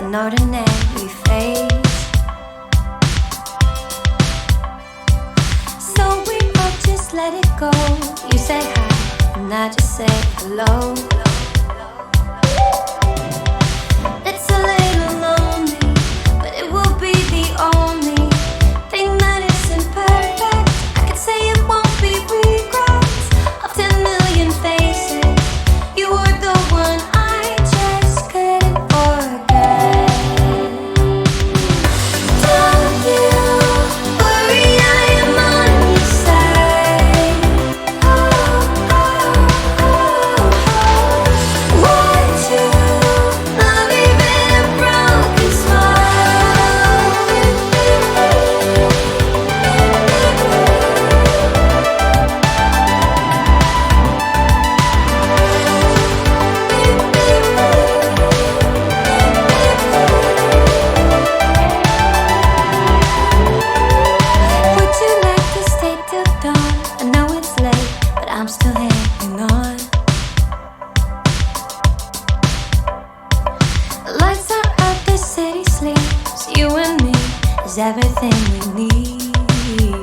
an ordinary face. So we all just let it go. You say hi and I just say hello. It's a little lonely, but it will be the only thing that isn't perfect. I could say it won't be regrets of 10 million faces. You were the one I just couldn't forget. Don't you worry, I am on your side. Want to love even a broken smile. Would you like to stay till dawn? I know it's late, but I'm still hanging on. The lights are out, the city sleeps. You and me is everything we need.